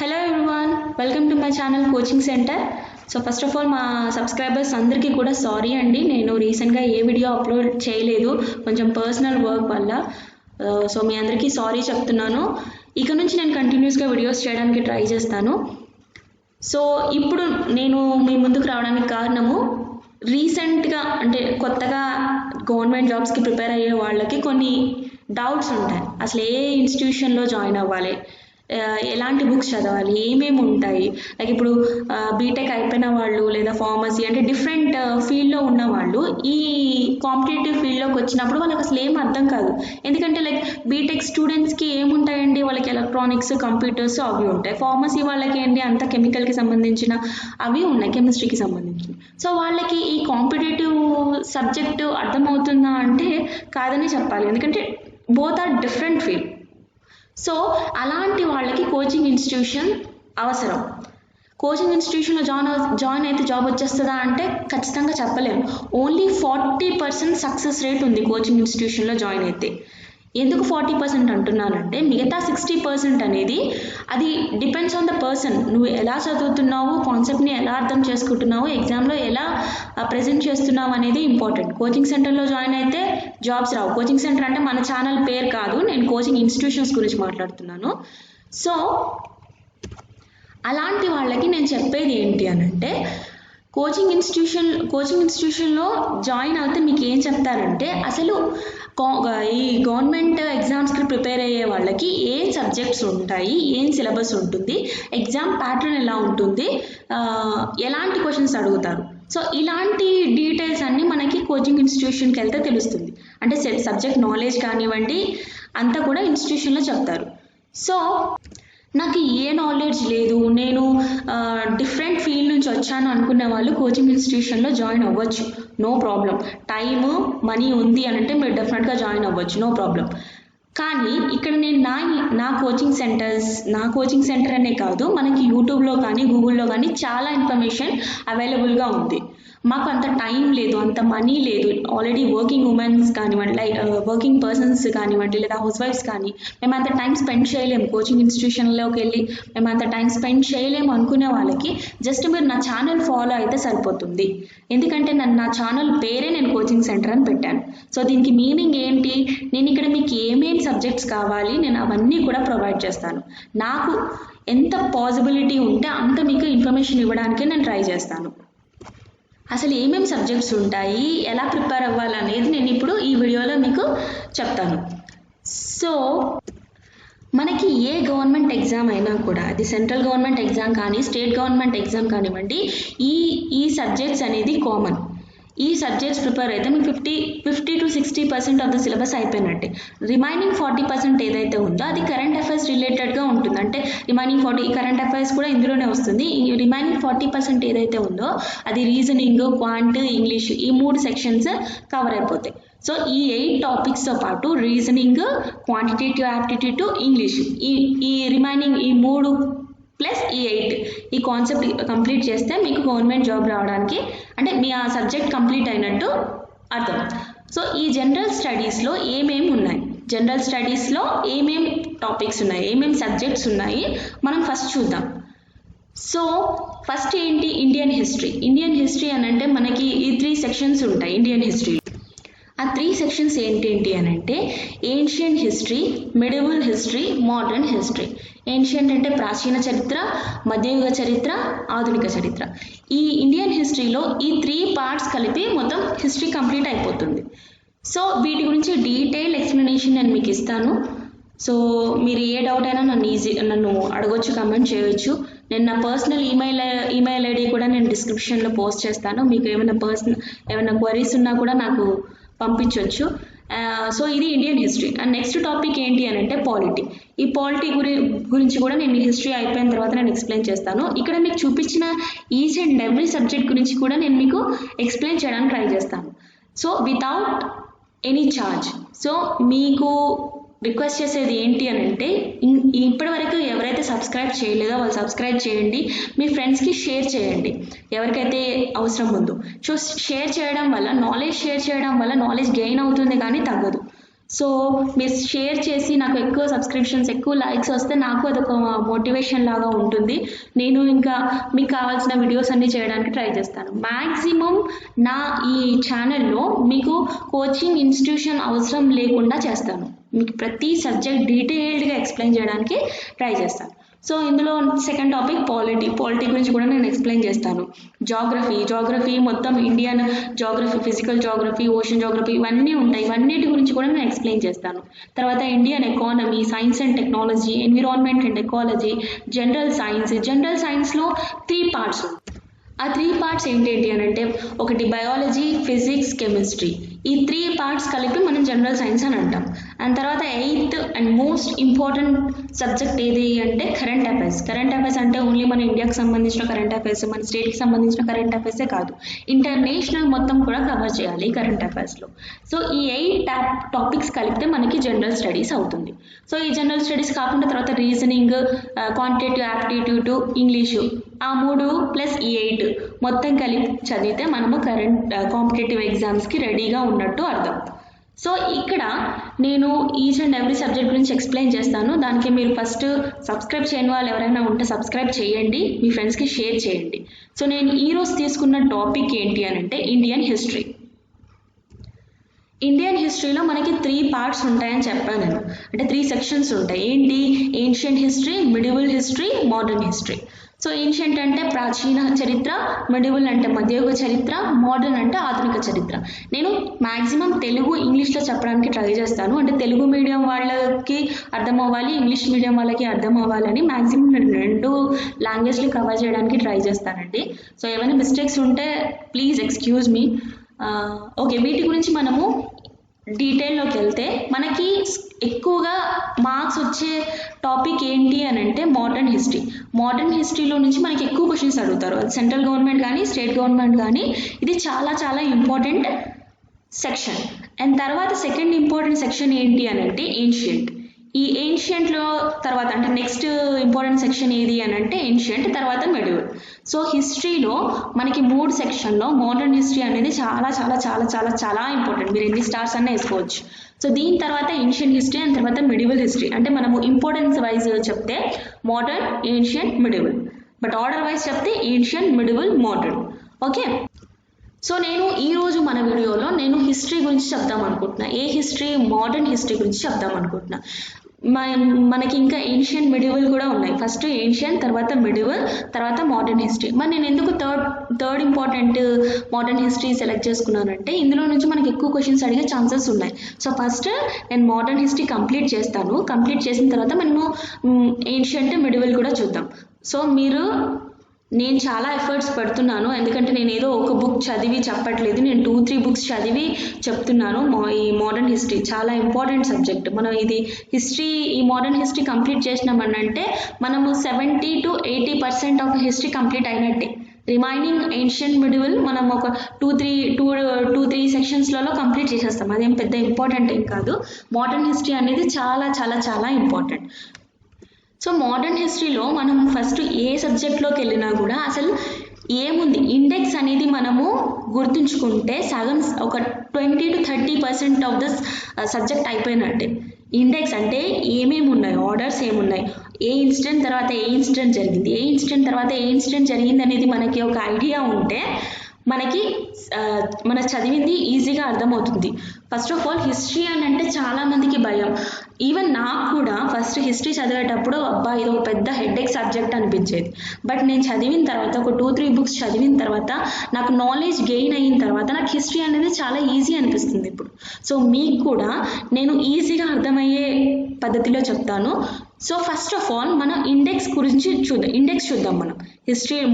Hello everyone, welcome to my channel Coaching Center. So first of all మా subscribers అందరికీ కూడా sorry అండి, నేను రీసెంట్గా ఏ వీడియో అప్లోడ్ చేయలేదు, కొంచెం పర్సనల్ వర్క్ వల్ల. సో మీ అందరికీ సారీ చెప్తున్నాను. ఇక నుంచి నేను కంటిన్యూస్గా వీడియోస్ చేయడానికి ట్రై చేస్తాను. సో ఇప్పుడు నేను మీ ముందుకు రావడానికి కారణము, రీసెంట్గా అంటే కొత్తగా గవర్నమెంట్ జాబ్స్కి ప్రిపేర్ అయ్యే వాళ్ళకి కొన్ని డౌట్స్ ఉంటాయి. అసలు ఏ ఇన్స్టిట్యూషన్లో జాయిన్ అవ్వాలి, ఎలాంటి బుక్స్ చదవాలి, ఏమేమి ఉంటాయి. లైక్ ఇప్పుడు బీటెక్ అయిపోయిన వాళ్ళు లేదా ఫార్మసీ అంటే డిఫరెంట్ ఫీల్డ్లో ఉన్న వాళ్ళు ఈ కాంపిటేటివ్ ఫీల్డ్లోకి వచ్చినప్పుడు వాళ్ళకి అసలు ఏం అర్థం కాదు. ఎందుకంటే లైక్ బీటెక్ స్టూడెంట్స్కి ఏముంటాయండి, వాళ్ళకి ఎలక్ట్రానిక్స్, కంప్యూటర్స్ అవి ఉంటాయి. ఫార్మసీ వాళ్ళకి ఏంటి అంత కెమికల్కి సంబంధించిన అవి ఉన్నాయి, కెమిస్ట్రీకి సంబంధించిన. సో వాళ్ళకి ఈ కాంపిటేటివ్ సబ్జెక్టు అర్థమవుతుందా అంటే కాదని చెప్పాలి, ఎందుకంటే both are different field. So అలాంటి వాళ్ళకి కోచింగ్ ఇన్స్టిట్యూషన్ అవసరం. కోచింగ్ ఇన్స్టిట్యూషన్లో జాయిన్ అయితే జాబ్ వచ్చేస్తుందా అంటే ఖచ్చితంగా చెప్పలేము. ఓన్లీ 40% సక్సెస్ రేట్ ఉంది కోచింగ్ ఇన్స్టిట్యూషన్లో జాయిన్ అయితే. ఎందుకు 40% అంటున్నానంటే, మిగతా 60% అనేది అది డిపెండ్స్ ఆన్ ద పర్సన్. నువ్వు ఎలా చదువుతున్నావు, కాన్సెప్ట్ని ఎలా అర్థం చేసుకుంటున్నావు, ఎగ్జామ్లో ఎలా ప్రజెంట్ చేస్తున్నావు అనేది ఇంపార్టెంట్. కోచింగ్ సెంటర్లో జాయిన్ అయితే జాబ్స్ రావు. కోచింగ్ సెంటర్ అంటే మన ఛానల్ పేరు కాదు, నేను కోచింగ్ ఇన్స్టిట్యూషన్స్ గురించి మాట్లాడుతున్నాను. సో అలాంటి వాళ్ళకి నేను చెప్పేది ఏంటి అని అంటే, కోచింగ్ ఇన్స్టిట్యూషన్లో జాయిన్ అవుతే మీకు ఏం చెప్తారంటే, అసలు ఈ గవర్నమెంట్ ఎగ్జామ్స్కి ప్రిపేర్ అయ్యే వాళ్ళకి ఏ సబ్జెక్ట్స్ ఉంటాయి, ఏం సిలబస్ ఉంటుంది, ఎగ్జామ్ ప్యాటర్న్ ఎలా ఉంటుంది, ఎలాంటి క్వశ్చన్స్ అడుగుతారు. సో ఇలాంటి డీటెయిల్స్ అన్నీ మనకి కోచింగ్ ఇన్స్టిట్యూషన్కి వెళ్తే తెలుస్తుంది. అంటే సబ్జెక్ట్ నాలెడ్జ్ కానివ్వండి అంతా కూడా ఇన్స్టిట్యూషన్లో చెప్తారు. సో నాకు ఏ నాలెడ్జ్ లేదు, నేను డిఫరెంట్ ఫీల్డ్ నుంచి వచ్చాను అనుకునే వాళ్ళు కోచింగ్ ఇన్స్టిట్యూషన్లో జాయిన్ అవ్వచ్చు, నో ప్రాబ్లం. టైము మనీ ఉంది అని అంటే మీరు డెఫినెట్గా జాయిన్ అవ్వచ్చు, నో ప్రాబ్లం. కానీ ఇక్కడ నేను నా కోచింగ్ సెంటర్ అనే కాదు, మనకి యూట్యూబ్లో కానీ గూగుల్లో కానీ చాలా ఇన్ఫర్మేషన్ అవైలబుల్గా ఉంది. మాకు అంత టైం లేదు, అంత మనీ లేదు. ఆల్రెడీ వర్కింగ్ ఉమెన్స్ కానివ్వండి, లైక్ వర్కింగ్ పర్సన్స్ కానివ్వండి, లేదా హౌస్ వైఫ్స్ కానీ మేము అంత టైం స్పెండ్ చేయలేము కోచింగ్ ఇన్స్టిట్యూషన్లోకి వెళ్ళి, మేము అంత టైం స్పెండ్ చేయలేము అనుకునే వాళ్ళకి జస్ట్ మీరు నా ఛానల్ ఫాలో అయితే సరిపోతుంది. ఎందుకంటే నా ఛానల్ పేరే నేను కోచింగ్ సెంటర్ అని పెట్టాను. సో దీనికి మీనింగ్ ఏంటి, నేను ఇక్కడ మీకు ఏమేమి సబ్జెక్ట్స్ కావాలి నేను అవన్నీ కూడా ప్రొవైడ్ చేస్తాను. నాకు ఎంత పాసిబిలిటీ ఉంటే అంత మీకు ఇన్ఫర్మేషన్ ఇవ్వడానికే నేను ట్రై చేస్తాను. అసలు ఏమేమి సబ్జెక్ట్స్ ఉంటాయి, ఎలా ప్రిపేర్ అవ్వాలనేది నేను ఇప్పుడు ఈ వీడియోలో మీకు చెప్తాను. సో మనకి ఏ గవర్నమెంట్ ఎగ్జామ్ అయినా కూడా, అది సెంట్రల్ గవర్నమెంట్ ఎగ్జామ్ కానీ స్టేట్ గవర్నమెంట్ ఎగ్జామ్ కానివ్వండి, ఈ సబ్జెక్ట్స్ అనేది కామన్. ఈ సబ్జెక్ట్స్ ప్రిపేర్ అయితే మీకు 50 to 60% ఆఫ్ ద సిలబస్ అయిపోయినట్టే. రిమైనింగ్ 40% ఏదైతే ఉందో అది కరెంట్ అఫైర్స్ రిలేటెడ్గా ఉంటుంది. అంటే రిమైనింగ్ 40 కరెంట్ అఫైర్స్ కూడా ఇందులోనే వస్తుంది. రిమైనింగ్ 40% ఏదైతే ఉందో అది రీజనింగ్, క్వాంట్, ఇంగ్లీష్, ఈ 3 సెక్షన్స్ కవర్ అయిపోతాయి. సో ఈ 8 టాపిక్స్తో పాటు రీజనింగ్, క్వాంటిటేటివ్ యాప్టిట్యూడ్, ఇంగ్లీష్, ఈ రిమైనింగ్ ఈ 3 ప్లస్ ఈ 8 ఈ కాన్సెప్ట్ కంప్లీట్ చేస్తే మీకు గవర్నమెంట్ జాబ్ రావడానికి అంటే మీ ఆ సబ్జెక్ట్ కంప్లీట్ అయినట్టు అర్థం. సో ఈ జనరల్ స్టడీస్లో ఏమేమి ఉన్నాయి, జనరల్ స్టడీస్లో ఏమేమి టాపిక్స్ ఉన్నాయి, ఏమేమి సబ్జెక్ట్స్ ఉన్నాయి మనం ఫస్ట్ చూద్దాం. సో ఫస్ట్ ఏంటి, ఇండియన్ హిస్టరీ అని అంటే మనకి ఈ 3 సెక్షన్స్ ఉంటాయి ఇండియన్ హిస్టరీ. ఆ 3 సెక్షన్స్ ఏంటి అని అంటే ancient history, medieval history, modern history. Ancient అంటే ప్రాచీన చరిత్ర, మధ్యయుగ చరిత్ర, ఆధునిక చరిత్ర. ఈ ఇండియన్ హిస్టరీలో ఈ 3 పార్ట్స్ కలిపి మొత్తం హిస్టరీ కంప్లీట్ అయిపోతుంది. సో వీటి గురించి డీటెయిల్ ఎక్స్ప్లెనేషన్ నేను మీకు ఇస్తాను. సో మీరు ఏ డౌట్ అయినా నన్ను అడగొచ్చు, కమెంట్ చేయవచ్చు. నేను నా పర్సనల్ ఈమెయిల్ ఐడి కూడా నేను డిస్క్రిప్షన్లో పోస్ట్ చేస్తాను. మీకు ఏమైనా క్వరీస్ ఉన్నా కూడా నాకు పంపించవచ్చు. సో ఇది Indian history. And next topic ఏంటి అని అంటే పాలిటీ. ఈ పాలిటీ గురించి కూడా నేను హిస్టరీ అయిపోయిన తర్వాత నేను ఎక్స్ప్లెయిన్ చేస్తాను. ఇక్కడ మీకు చూపించిన ఈచ్ అండ్ ఎవ్రీ సబ్జెక్ట్ గురించి కూడా నేను మీకు ఎక్స్ప్లెయిన్ చేయడానికి ట్రై చేస్తాను. So without any charge. So మీకు రిక్వెస్ట్ చేసేది ఏంటి అని అంటే, ఇప్పటివరకు ఎవరైతే సబ్స్క్రైబ్ చేయలేదో వాళ్ళు సబ్స్క్రైబ్ చేయండి, మీ ఫ్రెండ్స్కి షేర్ చేయండి ఎవరికైతే అవసరం ఉందో. సో షేర్ చేయడం వల్ల నాలెడ్జ్ గెయిన్ అవుతుంది కానీ తగ్గదు. సో మీరు షేర్ చేసి నాకు ఎక్కువ సబ్స్క్రిప్షన్స్, ఎక్కువ లైక్స్ వస్తే నాకు అదొక మోటివేషన్ లాగా ఉంటుంది. నేను ఇంకా మీకు కావాల్సిన వీడియోస్ అన్నీ చేయడానికి ట్రై చేస్తాను. మ్యాక్సిమం నా ఈ ఛానల్లో మీకు కోచింగ్ ఇన్స్టిట్యూషన్ అవసరం లేకుండా చేస్తాను. మీకు ప్రతి సబ్జెక్ట్ డీటెయిల్డ్గా ఎక్స్ప్లెయిన్ చేయడానికి ట్రై చేస్తాను. సో ఇందులో సెకండ్ టాపిక్ పాలిటీ గురించి కూడా నేను ఎక్స్ప్లెయిన్ చేస్తాను. జాగ్రఫీ మొత్తం Indian geography, physical geography, ocean geography ఇవన్నీ ఉంటాయి. ఇవన్నిటి గురించి కూడా నేను ఎక్స్ప్లెయిన్ చేస్తాను. తర్వాత Indian economy, science and technology, environment and ecology, general సైన్స్లో 3 పార్ట్స్. ఆ 3 పార్ట్స్ ఏంటి అని అంటే ఒకటి బయాలజీ, ఫిజిక్స్, కెమిస్ట్రీ. ఈ 3 పార్ట్స్ కలిపి మనం జనరల్ సైన్స్ అని అంటాం. అండ్ తర్వాత 8th and most important subject ఏది అంటే కరెంట్ అఫైర్స్ అంటే ఓన్లీ మన ఇండియాకి సంబంధించిన కరెంట్ అఫైర్స్, మన స్టేట్కి సంబంధించిన కరెంట్ అఫైర్సే కాదు, ఇంటర్నేషనల్ మొత్తం కూడా కవర్ చేయాలి కరెంట్ అఫైర్స్లో. సో ఈ 8 టాపిక్స్ కలిపితే మనకి జనరల్ స్టడీస్ అవుతుంది. సో ఈ జనరల్ స్టడీస్ కాకుండా తర్వాత రీజనింగ్, క్వాంటిటేటివ్ యాప్టిట్యూడ్, ఇంగ్లీషు, ఆ 3 ప్లస్ ఈ 8 మొత్తం కలిపి చదివితే మనము కాంపిటేటివ్ ఎగ్జామ్స్కి రెడీగా ఉన్నట్టు అర్థం. సో ఇక్కడ నేను ఈచ్ అండ్ ఎవ్రీ సబ్జెక్ట్ గురించి ఎక్స్ప్లెయిన్ చేస్తాను. దానికి మీరు ఫస్ట్ సబ్స్క్రైబ్ చేయని వాళ్ళు ఎవరైనా ఉంటే సబ్స్క్రైబ్ చేయండి, మీ ఫ్రెండ్స్కి షేర్ చేయండి. సో నేను ఈరోజు తీసుకున్న టాపిక్ ఏంటి అని అంటే ఇండియన్ హిస్టరీలో మనకి 3 పార్ట్స్ ఉంటాయని చెప్పాను నేను. అంటే 3 సెక్షన్స్ ఉంటాయి. ఏంటి? Ancient history, medieval history, modern history. So ancient అంటే ప్రాచీన చరిత్ర, మిడివల్ అంటే మధ్యయుగ చరిత్ర, మోడర్న్ అంటే ఆధునిక చరిత్ర. నేను మ్యాక్సిమం తెలుగు, ఇంగ్లీష్లో చెప్పడానికి ట్రై చేస్తాను. అంటే తెలుగు మీడియం వాళ్ళకి అర్థం అవ్వాలి, ఇంగ్లీష్ మీడియం వాళ్ళకి అర్థం అవ్వాలని మ్యాక్సిమం నేను 2 లాంగ్వేజ్లు కవర్ చేయడానికి ట్రై చేస్తానండి. సో ఏమైనా మిస్టేక్స్ ఉంటే ప్లీజ్ ఎక్స్క్యూజ్ మీ. ఓకే, వీటి గురించి మనము డీటెయిల్లోకి వెళ్తే మనకి ఎక్కువగా మార్క్స్ వచ్చే టాపిక్ ఏంటి అని అంటే మోడర్న్ హిస్టరీలో నుంచి మనకి ఎక్కువ క్వశ్చన్స్ అడుగుతారు. అది సెంట్రల్ గవర్నమెంట్ కానీ స్టేట్ గవర్నమెంట్ కానీ ఇది చాలా చాలా ఇంపార్టెంట్ సెక్షన్. అండ్ తర్వాత సెకండ్ ఇంపార్టెంట్ సెక్షన్ ఏంటి అని అంటే ఏన్షియంట్. ఈ ఏన్షియంట్లో తర్వాత అంటే నెక్స్ట్ ఇంపార్టెంట్ సెక్షన్ ఏది అని అంటే ఏన్షియంట్, తర్వాత మిడివల్. సో హిస్టరీలో మనకి 3 సెక్షన్లో మోడర్న్ హిస్టరీ అనేది చాలా చాలా చాలా చాలా చాలా ఇంపార్టెంట్. మీరు ఎన్ని స్టార్స్ అన్నా వేసుకోవచ్చు. సో దీని తర్వాత ఏన్షియంట్ హిస్టరీ అండ్ తర్వాత మిడివల్ హిస్టరీ. అంటే మనము ఇంపార్టెన్స్ వైజ్ చెప్తే modern, ancient, medieval. But order wise చెప్తే ancient, medieval, modern. Okay, so నేను ఈరోజు మన వీడియోలో నేను హిస్టరీ గురించి చెప్దాం అనుకుంటున్నా. మోడర్న్ హిస్టరీ గురించి చెప్దాం అనుకుంటున్నా. మనకి ఇంకా ఏన్షియంట్, మిడివల్ కూడా ఉన్నాయి. ఫస్ట్ ఏన్షియంట్, తర్వాత మిడివల్, తర్వాత మోడర్న్ హిస్టరీ. మరి నేను ఎందుకు third important modern history select చేసుకున్నానంటే ఇందులో నుంచి మనకి ఎక్కువ క్వశ్చన్స్ అడిగే ఛాన్సెస్ ఉన్నాయి. సో ఫస్ట్ నేను మోడర్న్ హిస్టరీ కంప్లీట్ చేస్తాను. కంప్లీట్ చేసిన తర్వాత మనము ఏన్షియంట్, మిడివల్ కూడా చూద్దాం. సో నేను చాలా ఎఫర్ట్స్ పెడుతున్నాను, ఎందుకంటే నేను ఏదో ఒక బుక్ చదివి చెప్పట్లేదు. నేను 2-3 బుక్స్ చదివి చెప్తున్నాను. ఈ మోడర్న్ హిస్టరీ చాలా ఇంపార్టెంట్ సబ్జెక్ట్. మనం ఈ మోడర్న్ హిస్టరీ కంప్లీట్ చేసినామనంటే మనము 70 to 80% ఆఫ్ హిస్టరీ కంప్లీట్ అయినట్టే. రిమైనింగ్ ఏన్షియంట్, మిడివల్ మనం ఒక 2-3 సెక్షన్స్లలో కంప్లీట్ చేసేస్తాం. అదేం పెద్ద ఇంపార్టెంట్ ఏం కాదు. మోడర్న్ హిస్టరీ అనేది చాలా చాలా చాలా ఇంపార్టెంట్. సో మోడర్న్ హిస్టరీలో మనం ఫస్ట్ ఏ సబ్జెక్ట్లోకి వెళ్ళినా కూడా అసలు ఏముంది, ఇండెక్స్ అనేది మనము గుర్తుంచుకుంటే సగం ఒక 20 to 30% ఆఫ్ ద సబ్జెక్ట్ అయిపోయినట్టే. ఇండెక్స్ అంటే ఏమేమి ఉన్నాయి, ఆర్డర్స్ ఏమున్నాయి, ఏ ఇన్సిడెంట్ తర్వాత ఏ ఇన్సిడెంట్ జరిగింది, ఏ ఇన్సిడెంట్ తర్వాత ఏ ఇన్సిడెంట్ జరిగింది అనేది మనకి ఒక ఐడియా ఉంటే మనకి మన చదివింది ఈజీగా అర్థమవుతుంది. ఫస్ట్ ఆఫ్ ఆల్ హిస్టరీ అని అంటే చాలామందికి భయం. ఈవెన్ నాకు కూడా ఫస్ట్ హిస్టరీ చదివేటప్పుడు అబ్బా ఇది ఒక పెద్ద హెడ్ఏక్ సబ్జెక్ట్ అనిపించేది. బట్ నేను చదివిన తర్వాత ఒక 2-3 బుక్స్ చదివిన తర్వాత నాకు నాలెడ్జ్ గెయిన్ అయిన తర్వాత నాకు హిస్టరీ అనేది చాలా ఈజీ అనిపిస్తుంది ఇప్పుడు. సో మీకు కూడా నేను ఈజీగా అర్థమయ్యే పద్ధతిలో చెప్తాను. సో ఫస్ట్ ఆఫ్ ఆల్ మనం ఇండెక్స్ గురించి చూద్దాం. మనం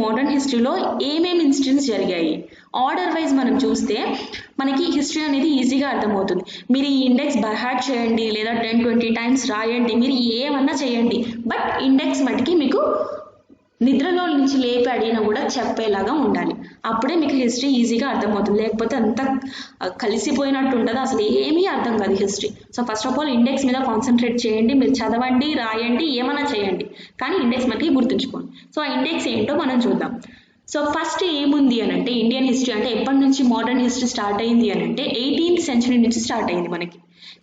మోడర్న్ హిస్టరీలో ఏమేమి ఇన్సిడెంట్స్ జరిగాయి ఆర్డర్ వైజ్ మనం చూస్తే మనకి హిస్టరీ అనేది ఈజీగా అర్థమవుతుంది. మీరు ఈ ఇండెక్స్ బై హార్ట్ చేయండి, లేదా 10-20 టైమ్స్ రాయండి, మీరు ఏమన్నా చేయండి. బట్ ఇండెక్స్ మటుకి మీకు నిద్రలో నుంచి లేపి అడిగినా కూడా చెప్పేలాగా ఉండాలి. అప్పుడే మీకు హిస్టరీ ఈజీగా అర్థమవుతుంది. లేకపోతే అంతా కలిసిపోయినట్టు ఉంటుంది, అసలు ఏమీ అర్థం కాదు history. So first of all index మీద కాన్సన్ట్రేట్ చేయండి. మీరు చదవండి, రాయండి, ఏమైనా చేయండి, కానీ ఇండెక్స్ మటుకి గుర్తుంచుకోండి. సో ఆ ఇండెక్స్ ఏంటో మనం చూద్దాం. సో ఫస్ట్ ఏముంది అని అంటే ఇండియన్ హిస్టరీ అంటే ఎప్పటి నుంచి మోడర్న్ హిస్టరీ స్టార్ట్ అయింది అని అంటే 18th సెంచరీ నుంచి స్టార్ట్ అయింది మనకి.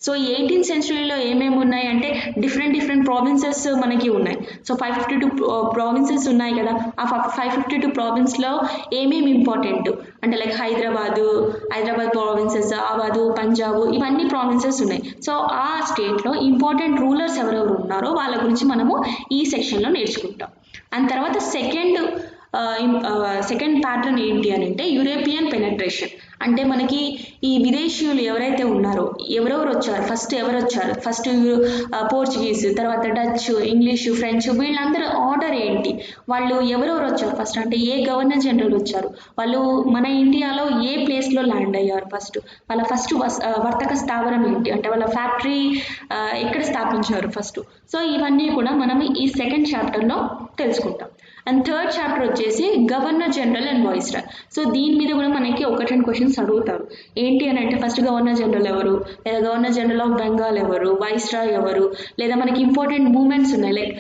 సో 18th సెంచురీలో ఏమేమి ఉన్నాయి అంటే డిఫరెంట్ ప్రావిన్సెస్ మనకి ఉన్నాయి. సో 552 ప్రావిన్సెస్ ఉన్నాయి కదా, ఆ 552 ప్రావిన్స్లో ఏమేమి ఇంపార్టెంట్ అంటే లైక్ హైదరాబాద్ ప్రావిన్సెస్, ఆబాదు, పంజాబ్, ఇవన్నీ ప్రావిన్సెస్ ఉన్నాయి. సో ఆ స్టేట్లో ఇంపార్టెంట్ రూలర్స్ ఎవరెవరు ఉన్నారో వాళ్ళ గురించి మనము ఈ సెక్షన్లో నేర్చుకుంటాం. అండ్ తర్వాత సెకండ్ ప్యాటర్న్ ఏంటి అని అంటే యూరోపియన్ పెనట్రేషన్. అంటే మనకి ఈ విదేశీయులు ఎవరైతే ఉన్నారో ఎవరెవరు వచ్చారు, ఫస్ట్ పోర్చుగీస్, తర్వాత డచ్, ఇంగ్లీషు, ఫ్రెంచ్, వీళ్ళందరూ ఆర్డర్ ఏంటి, వాళ్ళు ఎవరెవరు వచ్చారు ఫస్ట్ అంటే ఏ గవర్నర్ జనరల్ వచ్చారు, వాళ్ళు మన ఇండియాలో ఏ ప్లేస్లో ల్యాండ్ అయ్యారు, వాళ్ళ ఫస్ట్ వర్తక స్థావరం ఏంటి అంటే వాళ్ళ ఫ్యాక్టరీ ఎక్కడ స్థాపించారు ఫస్ట్. సో ఇవన్నీ కూడా మనం ఈ సెకండ్ చాప్టర్లో తెలుసుకుంటాం. అండ్ థర్డ్ చాప్టర్ వచ్చేసి governor general and Viceroy. So దీని మీద కూడా మనకి 1-2 క్వశ్చన్స్ అడుగుతారు. ఏంటి అని అంటే ఫస్ట్ గవర్నర్ జనరల్ ఎవరు, లేదా గవర్నర్ జనరల్ ఆఫ్ బెంగాల్ ఎవరు, వాయిస్రాయ్ ఎవరు, లేదా మనకి ఇంపార్టెంట్ మూమెంట్స్ ఉన్నాయి లైక్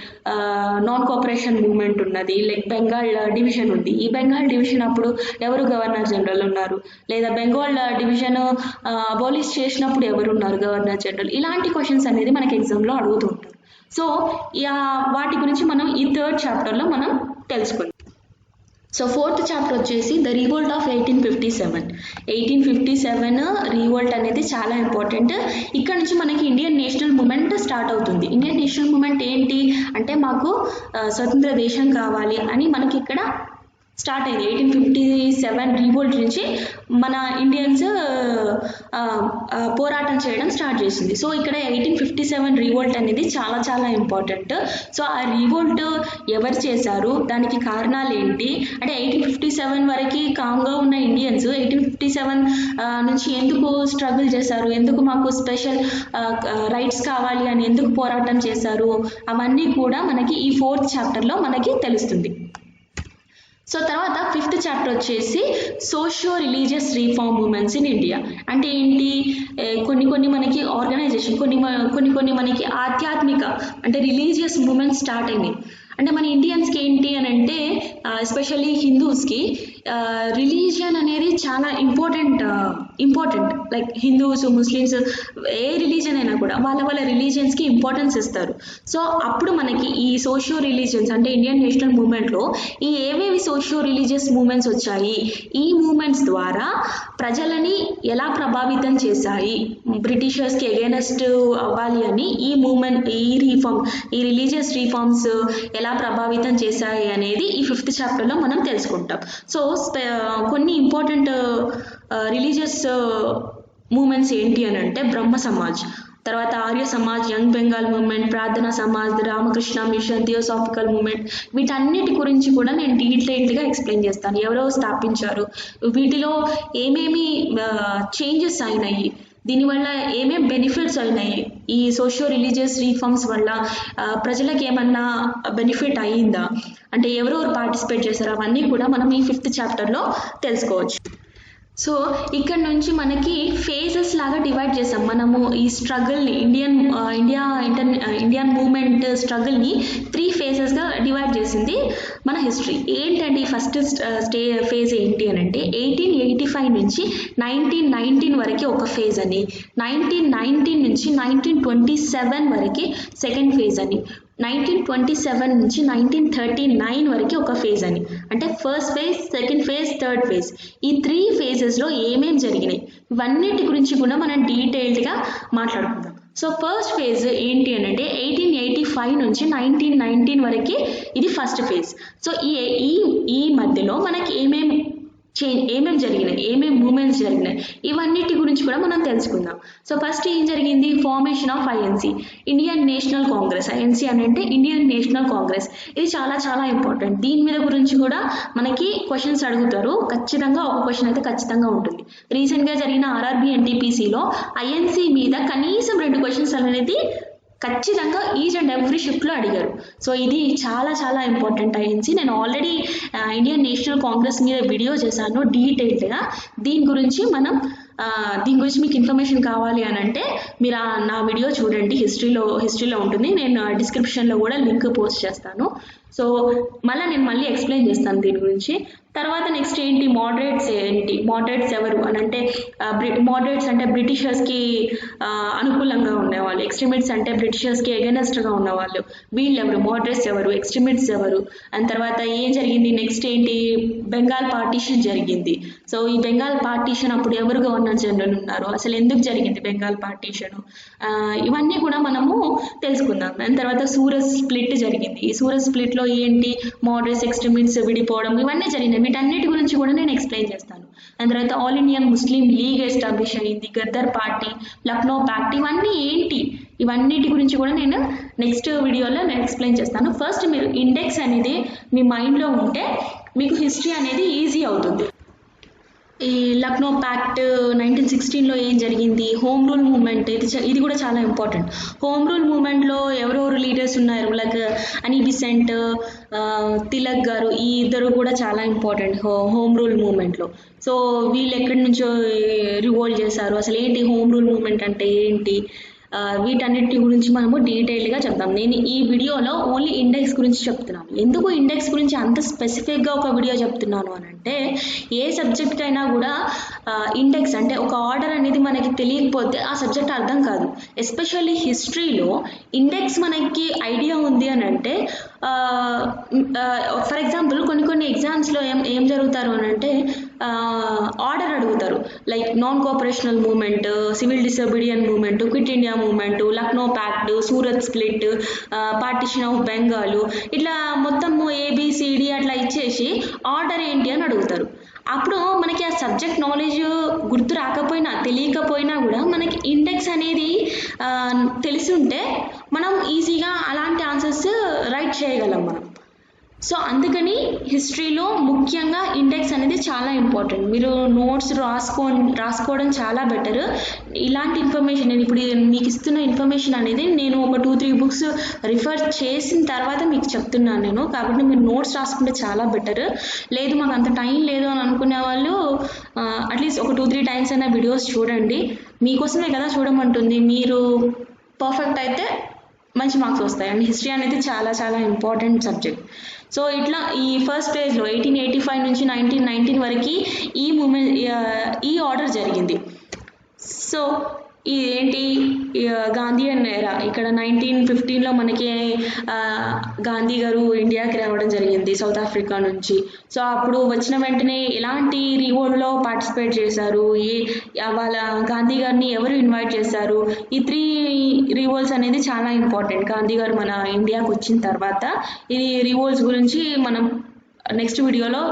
నాన్ కోఆపరేషన్ మూమెంట్ ఉన్నది, లైక్ బెంగాల్ డివిజన్ ఉంది. ఈ బెంగాల్ డివిజన్ అప్పుడు ఎవరు గవర్నర్ జనరల్ ఉన్నారు, లేదా బెంగాల్ డివిజన్ అబాలిష్ చేసినప్పుడు ఎవరు ఉన్నారు గవర్నర్ జనరల్. ఇలాంటి క్వశ్చన్స్ అనేది మనకి ఎగ్జామ్లో అడుగుతూ ఉంటారు. సో వాటి గురించి మనం ఈ థర్డ్ చాప్టర్లో మనం తెలుసుకుందాం. సో ఫోర్త్ చాప్టర్ వచ్చేసి ద రివోల్ట్ ఆఫ్ 1857 రివోల్ట్ అనేది చాలా ఇంపార్టెంట్. ఇక్కడ నుంచి మనకి ఇండియన్ నేషనల్ మూమెంట్ స్టార్ట్ అవుతుంది. ఇండియన్ నేషనల్ మూమెంట్ ఏంటి అంటే మాకు స్వతంత్ర దేశం కావాలి అని మనకి ఇక్కడ స్టార్ట్ అయింది. 1857 రివోల్ట్ నుంచి మన ఇండియన్స్ పోరాటం చేయడం స్టార్ట్ చేసింది. సో ఇక్కడ 1857 రివోల్ట్ అనేది చాలా చాలా ఇంపార్టెంట్. సో ఆ రివోల్ట్ ఎవరు చేశారు, దానికి కారణాలు ఏంటి అంటే 1857 వరకు కామ్గా ఉన్న ఇండియన్స్ 1857 నుంచి ఎందుకు స్ట్రగుల్ చేశారు, ఎందుకు మాకు స్పెషల్ రైట్స్ కావాలి అని ఎందుకు పోరాటం చేశారు, అవన్నీ కూడా మనకి ఈ ఫోర్త్ చాప్టర్లో మనకి తెలుస్తుంది. సో తర్వాత ఫిఫ్త్ చాప్టర్ వచ్చేసి socio religious reform movements in India. అంటే ఏంటి, కొన్ని మనకి ఆర్గనైజేషన్, కొన్ని మనకి ఆధ్యాత్మిక అంటే రిలీజియస్ మూమెంట్స్ స్టార్ట్ అయినాయి. అంటే మన ఇండియన్స్కి ఏంటి అని అంటే ఎస్పెషల్లీ హిందూస్కి రిలీజియన్ అనేది చాలా ఇంపార్టెంట్ లైక్ హిందూస్, ముస్లిమ్స్, ఏ రిలీజన్ అయినా కూడా వాళ్ళ రిలీజియన్స్కి ఇంపార్టెన్స్ ఇస్తారు. సో అప్పుడు మనకి ఈ సోషియో రిలీజియన్స్ అంటే ఇండియన్ నేషనల్ మూమెంట్లో ఈ ఏవేవి సోషియో రిలీజియస్ మూమెంట్స్ వచ్చాయి, ఈ మూమెంట్స్ ద్వారా ప్రజలని ఎలా ప్రభావితం చేశాయి, బ్రిటిషర్స్కి ఎగైనెస్ట్ అవ్వాలి అని ఈ రిలీజియస్ రీఫార్మ్స్ ఎలా ప్రభావితం చేశాయి అనేది ఈ ఫిఫ్త్ చాప్టర్లో మనం తెలుసుకుంటాం. సో కొన్ని ఇంపార్టెంట్ రిలీజియస్ మూమెంట్స్ ఏంటి అని అంటే బ్రహ్మ సమాజ్, తర్వాత Arya Samaj, young Bengal movement, Prarthana Samaj, Ramakrishna mission, theosophical movement, వీటన్నిటి గురించి కూడా నేను డీటెయిల్డ్గా ఎక్స్ప్లెయిన్ చేస్తాను. ఎవరో స్థాపించారు, వీటిలో ఏమేమి చేంజెస్ అయినాయి, దీనివల్ల ఏమేమి బెనిఫిట్స్ అయినాయి, ఈ సోషియో రిలీజియస్ రీఫార్మ్స్ వల్ల ప్రజలకు ఏమన్నా బెనిఫిట్ అయ్యిందా, అంటే ఎవరెవరు పార్టిసిపేట్ చేశారు, అవన్నీ కూడా మనం ఈ ఫిఫ్త్ చాప్టర్లో తెలుసుకోవచ్చు. సో ఇక్కడ నుంచి మనకి ఫేజెస్ లాగా డివైడ్ చేసాం మనము ఈ స్ట్రగుల్ని, ఇండియన్ మూమెంట్ స్ట్రగుల్ని 3 ఫేజెస్గా డివైడ్ చేసింది మన హిస్టరీ. ఏంటంటే ఈ ఫస్ట్ ఫేజ్ ఏంటి అని అంటే 1885 నుంచి 1919 వరకు ఒక ఫేజ్ అని, 1919 నుంచి 1927 వరకు సెకండ్ ఫేజ్ అని, 1927 నుంచి 1939 వరకు ఒక ఫేజ్ అని. అంటే first phase, second phase, third phase, ఈ 3 ఫేజెస్లో ఏమేమి జరిగినాయి ఇవన్నిటి గురించి కూడా మనం డీటెయిల్డ్గా మాట్లాడుకుందాం. సో ఫస్ట్ ఫేజ్ ఏంటి అని అంటే 1885 నుంచి 1919 వరకు ఇది ఫస్ట్ ఫేజ్. సో ఈ మధ్యలో మనకి ఏమేమి జరిగినాయి, ఏమేమి మూమెంట్స్ జరిగినాయి, ఇవన్నిటి గురించి కూడా మనం తెలుసుకుందాం. సో ఫస్ట్ ఏం జరిగింది, formation of INC, Indian national Congress. INC అని అంటే ఇండియన్ నేషనల్ కాంగ్రెస్, ఇది చాలా చాలా ఇంపార్టెంట్. దీని మీద గురించి కూడా మనకి క్వశ్చన్స్ అడుగుతారు, ఖచ్చితంగా ఒక క్వశ్చన్ అయితే ఖచ్చితంగా ఉంటుంది. రీసెంట్గా జరిగిన ఆర్ఆర్బి ఎన్టీపీసీలో ఐఎన్సి మీద కనీసం 2 క్వశ్చన్స్ అనేది ఖచ్చితంగా ఈచ్ అండ్ ఎవ్రీ షిఫ్ట్లో అడిగారు. సో ఇది చాలా చాలా ఇంపార్టెంట్ ఐఎన్సి. నేను ఆల్రెడీ ఇండియన్ నేషనల్ కాంగ్రెస్ మీద వీడియో చేశాను డీటెయిల్డ్గా. దీని గురించి మీకు ఇన్ఫర్మేషన్ కావాలి అని అంటే మీరు నా వీడియో చూడండి, హిస్టరీలో ఉంటుంది. నేను డిస్క్రిప్షన్లో కూడా లింక్ పోస్ట్ చేస్తాను. సో నేను మళ్ళీ ఎక్స్ప్లెయిన్ చేస్తాను దీని గురించి. తర్వాత నెక్స్ట్ ఏంటి, మోడరేట్స్ ఏంటి, మోడరేట్స్ ఎవరు అని అంటే మోడరేట్స్ అంటే బ్రిటిషర్స్కి అనుకూలంగా ఉండేవాళ్ళు, ఎక్స్ట్రీమిట్స్ అంటే బ్రిటిషర్స్కి ఎగనెస్ట్గా ఉన్నవాళ్ళు. వీళ్ళు ఎవరు, మోడరేట్స్ ఎవరు, ఎక్స్ట్రీమిట్స్ ఎవరు, అండ్ తర్వాత ఏం జరిగింది, నెక్స్ట్ ఏంటి, బెంగాల్ పార్టీషన్ జరిగింది. సో ఈ బెంగాల్ పార్టీషన్ అప్పుడు ఎవరు గవర్నర్ జనరల్ ఉన్నారు, అసలు ఎందుకు జరిగింది బెంగాల్ పార్టీషన్, ఇవన్నీ కూడా మనము తెలుసుకుందాం. దాని తర్వాత సూరత్ స్ప్లిట్ జరిగింది. ఈ సూరత్ స్ప్లిట్లో ఏంటి, మోడరేట్స్ ఎక్స్ట్రీమిట్స్ విడిపోవడం, ఇవన్నీ జరిగినాయి. వీటన్నిటి గురించి కూడా నేను ఎక్స్ప్లెయిన్ చేస్తాను. దాని తర్వాత ఆల్ ఇండియన్ ముస్లిం లీగ్ ఎస్టాబ్లిష్ అయింది, గద్దర్ పార్టీ, లక్నో ప్యాక్ట్, ఇవన్నీ ఏంటి, ఇవన్నిటి గురించి కూడా నేను నెక్స్ట్ వీడియోలో నేను ఎక్స్ప్లెయిన్ చేస్తాను. ఫస్ట్ మీరు ఇండెక్స్ అనేది మీ మైండ్లో ఉంటే మీకు హిస్టరీ అనేది ఈజీ అవుతుంది. ఈ లక్నో ప్యాక్ట్ 1916లో ఏం జరిగింది, హోమ్ రూల్ మూవ్మెంట్, ఇది కూడా చాలా ఇంపార్టెంట్. హోమ్ రూల్ మూవ్మెంట్లో ఎవరెవరు లీడర్స్ ఉన్నారు, లైక్ అని బిసెంట్, తిలక్ గారు, ఈ ఇద్దరు కూడా చాలా ఇంపార్టెంట్ హోమ్ రూల్ మూవ్మెంట్లో. సో వీళ్ళు ఎక్కడి నుంచో రివోల్ట్ చేశారు, అసలు ఏంటి హోమ్ రూల్ మూవ్మెంట్ అంటే ఏంటి, వీటన్నిటి గురించి మనము డీటెయిల్గా చెప్తాం. నేను ఈ వీడియోలో ఓన్లీ ఇండెక్స్ గురించి చెప్తున్నాను. ఎందుకు ఇండెక్స్ గురించి అంత స్పెసిఫిక్గా ఒక వీడియో చెప్తున్నాను అని అంటే, ఏ సబ్జెక్ట్ అయినా కూడా ఇండెక్స్ అంటే ఒక ఆర్డర్ అనేది మనకి తెలియకపోతే ఆ సబ్జెక్ట్ అర్థం కాదు. ఎస్పెషల్లీ హిస్టరీలో ఇండెక్స్ మనకి ఐడియా ఉంది అని అంటే, ఫర్ ఎగ్జాంపుల్ కొన్ని ఎగ్జామ్స్లో ఏం జరుగుతారు అని అంటే ఆర్డర్ అడుగుతారు, like non cooperational movement, civil disobedience movement, quit India movement, Lucknow pact, Surat split, partition of Bengal, ఇట్లా మొత్తము ఏబిసిడి అట్లా ఇచ్చేసి ఆర్డర్ ఏంటి అని అడుగుతారు. అప్పుడు మనకి ఆ సబ్జెక్ట్ నాలెడ్జ్ గుర్తు రాకపోయినా తెలియకపోయినా కూడా మనకి ఇండెక్స్ అనేది తెలిసి ఉంటే మనం ఈజీగా అలాంటి ఆన్సర్స్ రైట్ చేయగలం మనం. సో అందుకని హిస్టరీలో ముఖ్యంగా ఇండెక్స్ అనేది చాలా ఇంపార్టెంట్. మీరు నోట్స్ రాసుకోవడం చాలా బెటర్. ఇలాంటి ఇన్ఫర్మేషన్ నేను ఇప్పుడు మీకు ఇస్తున్న ఇన్ఫర్మేషన్ అనేది నేను ఒక 2-3 బుక్స్ రిఫర్ చేసిన తర్వాత మీకు చెప్తున్నాను నేను, కాబట్టి మీరు నోట్స్ రాసుకుంటే చాలా బెటర్. లేదు మాకు అంత టైం లేదు అని అనుకునే వాళ్ళు అట్లీస్ట్ ఒక 2-3 టైమ్స్ అయినా వీడియోస్ చూడండి. మీకోసమే కదా చూడమంటుంది. మీరు పర్ఫెక్ట్ అయితే మంచి మార్క్స్ వస్తాయి. అండ్ హిస్టరీ అనేది చాలా చాలా ఇంపార్టెంట్ సబ్జెక్ట్. సో ఇట్లా ఈ ఫస్ట్ పేజ్లో 1885 నుంచి 1919 వరకు ఈ మూమెంట్, ఈ ఆర్డర్ జరిగింది. సో ఏంటి, గాంధీయన్ ఎరా, ఇక్కడ 1915లో మనకి గాంధీ గారు ఇండియాకి రావడం జరిగింది సౌత్ ఆఫ్రికా నుంచి. సో అప్పుడు వచ్చిన వెంటనే ఎలాంటి రివోల్ట్లో పార్టిసిపేట్ చేశారు, వాళ్ళ గాంధీ గారిని ఎవరు ఇన్వైట్ చేశారు, ఈ 3 రివోల్ట్స్ అనేది చాలా ఇంపార్టెంట్. గాంధీ గారు మన ఇండియాకి వచ్చిన తర్వాత ఈ రివోల్ట్స్ గురించి మనం నెక్స్ట్ వీడియోలో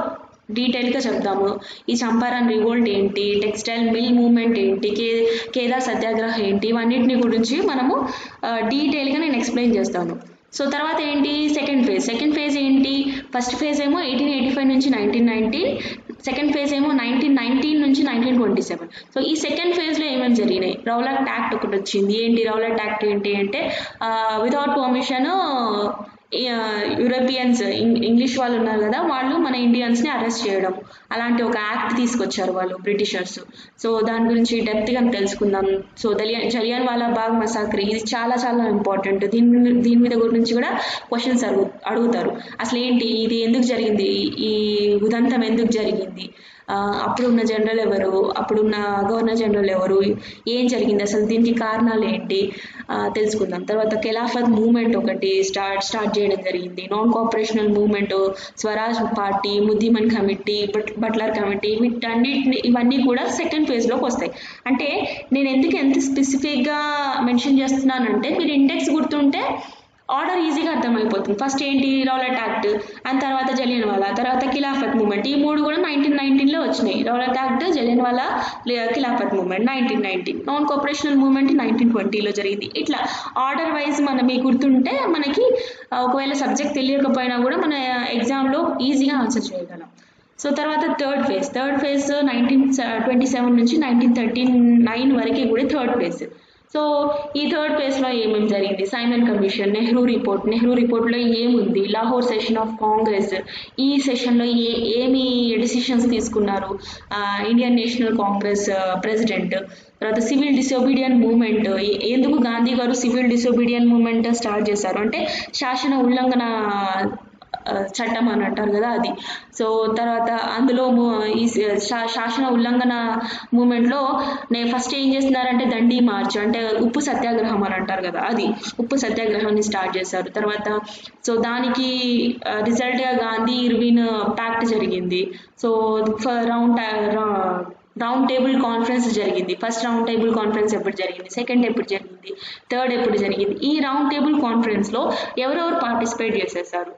డీటెయిల్గా చెప్దాము. ఈ చంపారన్ రివోల్ట్ ఏంటి, టెక్స్టైల్ మిల్ మూవ్మెంట్ ఏంటి, కేదా సత్యాగ్రహ ఏంటి, ఇవన్నిటిని గురించి మనము డీటెయిల్గా నేను ఎక్స్ప్లెయిన్ చేస్తాను. సో తర్వాత ఏంటి, సెకండ్ ఫేజ్ ఏంటి, ఫస్ట్ ఫేజ్ ఏమో 1885 నుంచి 1919, సెకండ్ ఫేజ్ ఏమో 1919 నుంచి 1927. సో ఈ సెకండ్ ఫేజ్లో ఏమేమి జరిగినాయి, రౌలట్ యాక్ట్ ఒకటి వచ్చింది. ఏంటి రౌలట్ యాక్ట్ ఏంటి అంటే, వితౌట్ పర్మిషన్ యూరోపియన్స్, ఇంగ్లీష్ వాళ్ళు ఉన్నారు కదా, వాళ్ళు మన ఇండియన్స్ని అరెస్ట్ చేయడం, అలాంటి ఒక యాక్ట్ తీసుకొచ్చారు వాళ్ళు బ్రిటిషర్స్. సో దాని గురించి డెప్త్గా తెలుసుకుందాం. సో జలియన్ వాలా బాగ్ మసాక్రీ, ఇది చాలా చాలా ఇంపార్టెంట్. దీని మీద గురించి కూడా క్వశ్చన్స్ అడుగుతారు. అసలు ఏంటి, ఇది ఎందుకు జరిగింది, ఈ ఉదంతం ఎందుకు జరిగింది, అప్పుడున్న జనరల్ ఎవరు, అప్పుడున్న గవర్నర్ జనరల్ ఎవరు, ఏం జరిగింది, అసలు దీనికి కారణాలు ఏంటి తెలుసుకుందాం. తర్వాత ఖిలాఫత్ మూవ్మెంట్ ఒకటి స్టార్ట్ చేయడం జరిగింది. Non cooperational movement, Swaraj party, Muddiman committee, Butler committee, ఇవన్నీ కూడా సెకండ్ ఫేజ్లోకి వస్తాయి. అంటే నేను ఎందుకు ఎంత స్పెసిఫిక్గా మెన్షన్ చేస్తున్నానంటే, మీరు ఇండెక్స్ గుర్తుంటే ఆర్డర్ ఈజీగా అర్థమైపోతుంది. ఫస్ట్ ఏంటి, రౌలట్ యాక్ట్, అండ్ తర్వాత జలియన్ వాలా, తర్వాత ఖిలాఫత్ మూవ్మెంట్. ఈ 3 కూడా 1919లో వచ్చినాయి. రౌలట్ యాక్ట్, జలియన్ వాలా, Khilafat movement 1919. Non cooperational movement 1920లో జరిగింది. ఇట్లా ఆర్డర్ వైజ్ మీకు గుర్తుంటే మనకి ఒకవేళ సబ్జెక్ట్ తెలియకపోయినా కూడా మన ఎగ్జామ్లో ఈజీగా ఆన్సర్ చేయగలం. సో తర్వాత థర్డ్ ఫేజ్ 1927 నుంచి 1939 వరకు కూడా థర్డ్ ఫేజ్. సో ఈ థర్డ్ ఫేజ్లో ఏమేమి జరిగింది, సైమన్ కమిషన్, నెహ్రూ రిపోర్ట్లో ఏముంది, లాహోర్ సెషన్ ఆఫ్ కాంగ్రెస్, ఈ సెషన్లో ఏమి డెసిషన్స్ తీసుకున్నారు ఇండియన్ నేషనల్ కాంగ్రెస్ ప్రెసిడెంట్. తర్వాత సివిల్ డిసోబీడియన్ మూవ్మెంట్, ఎందుకు గాంధీ గారు సివిల్ డిసోబీడియన్ మూవ్మెంట్ స్టార్ట్ చేశారు అంటే శాసన ఉల్లంఘన చట్టం అని అంటారు కదా అది. సో తర్వాత అందులో ఈ శాసన ఉల్లంఘన మూమెంట్లో ఫస్ట్ ఏం చేస్తున్నారంటే దండి మార్చ్ అంటే ఉప్పు సత్యాగ్రహం అని అంటారు కదా అది, ఉప్పు సత్యాగ్రహాన్ని స్టార్ట్ చేశారు. తర్వాత సో దానికి రిజల్ట్గా గాంధీ ఇర్విన్ ప్యాక్ట్ జరిగింది. సో రౌండ్ టేబుల్ కాన్ఫరెన్స్ జరిగింది. ఫస్ట్ రౌండ్ టేబుల్ కాన్ఫరెన్స్ ఎప్పుడు జరిగింది, సెకండ్ ఎప్పుడు జరిగింది, థర్డ్ ఎప్పుడు జరిగింది, ఈ రౌండ్ టేబుల్ కాన్ఫరెన్స్లో ఎవరెవరు పార్టిసిపేట్ చేశారు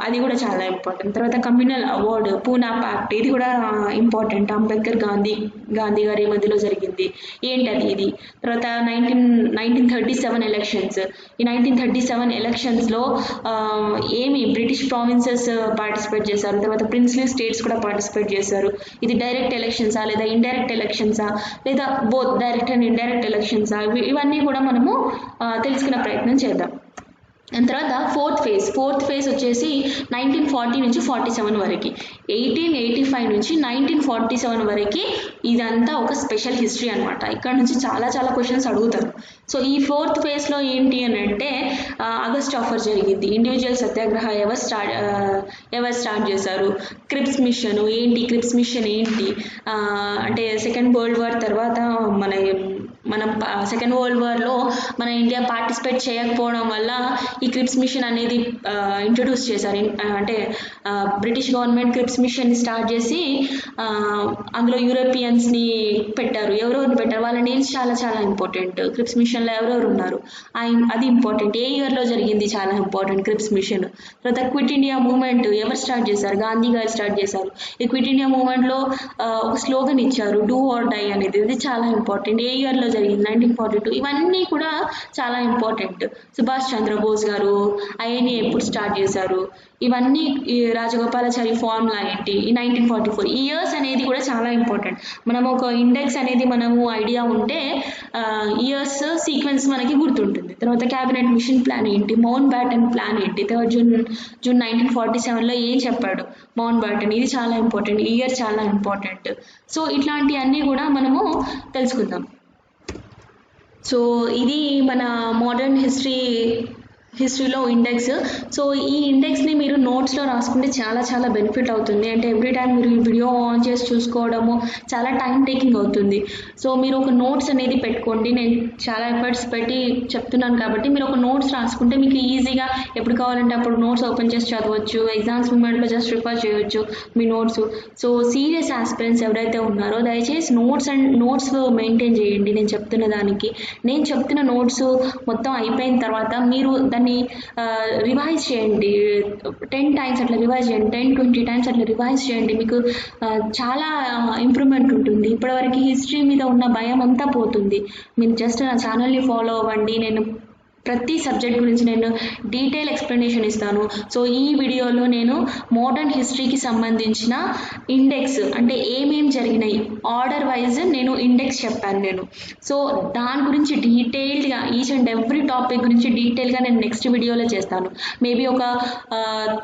అది కూడా చాలా ఇంపార్టెంట్. తర్వాత కమ్యూనల్ అవార్డు, పూనా ప్యాక్ట్, ఇది కూడా ఇంపార్టెంట్. అంబేద్కర్ గాంధీ గారి మధ్యలో జరిగింది ఏంటది ఇది. తర్వాత 1937 ఎలక్షన్స్, ఈ 1937 ఎలక్షన్స్లో ఏమి బ్రిటిష్ ప్రావిన్సెస్ పార్టిసిపేట్ చేశారు, తర్వాత ప్రిన్స్లీ స్టేట్స్ కూడా పార్టిసిపేట్ చేశారు. ఇది డైరెక్ట్ ఎలక్షన్సా లేదా ఇండైరెక్ట్ ఎలక్షన్సా లేదా బోత్ డైరెక్ట్ అండ్ ఇండైరెక్ట్ ఎలక్షన్సా, ఇవన్నీ కూడా మనము తెలుసుకునే ప్రయత్నం చేద్దాం. అండ్ తర్వాత ఫోర్త్ ఫేజ్ వచ్చేసి 1940 నుంచి 47 వరకు, 1885 నుంచి 1947 వరకు ఇదంతా ఒక స్పెషల్ హిస్టరీ అనమాట. ఇక్కడ నుంచి చాలా చాలా క్వశ్చన్స్ అడుగుతారు. సో ఈ ఫోర్త్ ఫేజ్లో ఏంటి అని అంటే ఆగస్ట్ ఆఫర్ జరిగింది, ఇండివిజువల్ సత్యాగ్రహ ఎవరు స్టార్ట్ చేశారు, క్రిప్స్ మిషన్ ఏంటి అంటే సెకండ్ వరల్డ్ వార్ తర్వాత మనం సెకండ్ వరల్డ్ వార్లో మన ఇండియా పార్టిసిపేట్ చేయకపోవడం వల్ల ఈ క్రిప్స్ మిషన్ అనేది ఇంట్రడ్యూస్ చేశారు. అంటే బ్రిటిష్ గవర్నమెంట్ క్రిప్స్ మిషన్ని స్టార్ట్ చేసి అందులో యూరోపియన్స్ని పెట్టారు. ఎవరెవరిని పెట్టారు, వాళ్ళ నేమ్స్ చాలా చాలా ఇంపార్టెంట్. క్రిప్స్ మిషన్లో ఎవరెవరు ఉన్నారు అది ఇంపార్టెంట్. ఏ ఇయర్లో జరిగింది చాలా ఇంపార్టెంట్ క్రిప్స్ మిషన్. తర్వాత క్విట్ ఇండియా మూవ్మెంట్ ఎవరు స్టార్ట్ చేశారు, గాంధీ గారు స్టార్ట్ చేశారు. ఈ క్విట్ ఇండియా మూవ్మెంట్లో ఒక స్లోగన్ ఇచ్చారు, డూ ఆర్ డై అనేది, ఇది చాలా ఇంపార్టెంట్. ఏ ఇయర్లో జరిగింది, 1942. ఇవన్నీ కూడా చాలా ఇంపార్టెంట్. సుభాష్ చంద్రబోస్ గారు ఐఎన్ఏ ఎప్పుడు స్టార్ట్ చేశారు, ఇవన్నీ రాజగోపాలాచారి ఫార్ములా ఏంటి, ఈ 1944 ఈ ఇయర్స్ అనేది కూడా చాలా ఇంపార్టెంట్. మనం ఒక ఇండెక్స్ అనేది మనము ఐడియా ఉంటే ఇయర్స్ సీక్వెన్స్ మనకి గుర్తుంటుంది. తర్వాత క్యాబినెట్ మిషన్ ప్లాన్ ఏంటి, మౌంట్ బ్యాటన్ ప్లాన్ ఏంటి, 3 జూన్ 1947లో ఏం చెప్పాడు మౌంట్ బ్యాటన్, ఇది చాలా ఇంపార్టెంట్. ఇయర్ చాలా ఇంపార్టెంట్. సో ఇట్లాంటివన్నీ కూడా మనము తెలుసుకుందాం. సో ఇది మన మోడర్న్ హిస్టరీలో ఇండెక్స్. సో ఈ ఇండెక్స్ని మీరు నోట్స్లో రాసుకుంటే చాలా చాలా బెనిఫిట్ అవుతుంది. అంటే ఎవ్రీ టైం మీరు ఈ వీడియో ఆన్ చేసి చూసుకోవడము చాలా టైం టేకింగ్ అవుతుంది. సో మీరు ఒక నోట్స్ అనేది పెట్టుకోండి. నేను చాలా ఎఫర్ట్స్ పెట్టి చెప్తున్నాను కాబట్టి మీరు ఒక నోట్స్ రాసుకుంటే మీకు ఈజీగా ఎప్పుడు కావాలంటే అప్పుడు నోట్స్ ఓపెన్ చేసి చదవచ్చు. ఎగ్జామ్స్ మూమెంట్లో జస్ట్ రిఫర్ చేయొచ్చు మీ నోట్స్. సో సీరియస్ ఆస్పిరెంట్స్ ఎవరైతే ఉన్నారో దయచేసి నోట్స్ మెయింటైన్ చేయండి. నేను చెప్తున్న నోట్స్ మొత్తం అయిపోయిన తర్వాత మీరు దాన్ని రివైజ్ చేయండి. 10 times అట్లా రివైజ్ చేయండి, 10-20 times అట్లా రివైజ్ చేయండి. మీకు చాలా ఇంప్రూవ్మెంట్ ఉంటుంది. ఇప్పటివరకు హిస్టరీ మీద ఉన్న భయం అంతా పోతుంది. మీరు జస్ట్ నా ఛానల్ని ఫాలో అవ్వండి. నేను ప్రతి సబ్జెక్ట్ గురించి నేను డీటెయిల్ ఎక్స్ప్లెనేషన్ ఇస్తాను. సో ఈ వీడియోలో నేను మోడర్న్ హిస్టరీకి సంబంధించిన ఇండెక్స్ అంటే ఏమేమి జరిగినాయి ఆర్డర్ వైజ్ నేను ఇండెక్స్ చెప్పాను. సో దాని గురించి డీటెయిల్డ్గా ఈచ్ అండ్ ఎవ్రీ టాపిక్ గురించి డీటెయిల్గా నేను నెక్స్ట్ వీడియోలో చేస్తాను. మేబీ ఒక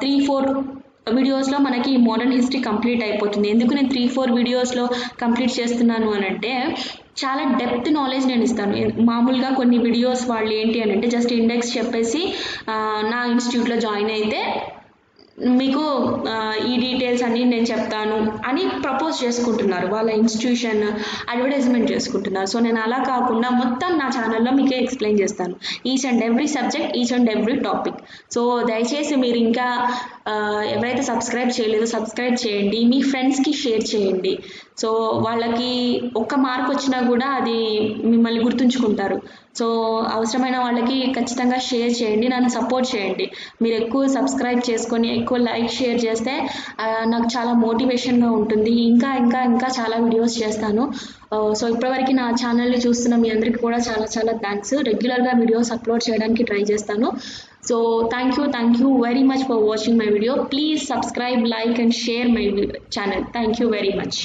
3-4 వీడియోస్లో మనకి మోడర్న్ హిస్టరీ కంప్లీట్ అయిపోతుంది. ఎందుకు నేను 3-4 వీడియోస్లో కంప్లీట్ చేస్తున్నాను అని అంటే చాలా డెప్త్ నాలెడ్జ్ నేను ఇస్తాను. మామూలుగా కొన్ని వీడియోస్ వాళ్ళు ఏంటి అని అంటే జస్ట్ ఇండెక్స్ చెప్పేసి నా ఇన్స్టిట్యూట్లో జాయిన్ అయితే మీకు ఈ డీటెయిల్స్ అన్నీ నేను చెప్తాను అని ప్రపోజ్ చేసుకుంటున్నారు. వాళ్ళ ఇన్స్టిట్యూషన్ అడ్వర్టైజ్మెంట్ చేసుకుంటున్నారు. సో నేను అలా కాకుండా మొత్తం నా ఛానల్లో మీకే ఎక్స్ప్లెయిన్ చేస్తాను each and every subject, each and every topic. So దయచేసి మీరు ఇంకా ఎవరైతే సబ్స్క్రైబ్ చేయలేదో సబ్స్క్రైబ్ చేయండి, మీ ఫ్రెండ్స్కి షేర్ చేయండి. సో వాళ్ళకి ఒక్క మార్క్ వచ్చినా కూడా అది మిమ్మల్ని గుర్తుంచుకుంటారు. సో అవసరమైన వాళ్ళకి ఖచ్చితంగా షేర్ చేయండి, నన్ను సపోర్ట్ చేయండి. మీరు ఎక్కువ సబ్స్క్రైబ్ చేసుకొని ఎక్కువ లైక్ షేర్ చేస్తే నాకు చాలా మోటివేషన్గా ఉంటుంది. ఇంకా ఇంకా ఇంకా చాలా వీడియోస్ చేస్తాను. సో ఇప్పటివరకు నా ఛానల్ని చూస్తున్న మీ అందరికీ కూడా చాలా చాలా థ్యాంక్స్. రెగ్యులర్గా వీడియోస్ అప్లోడ్ చేయడానికి ట్రై చేస్తాను. So thank you very much for watching my video. Please subscribe, like and share my channel. Thank you very much.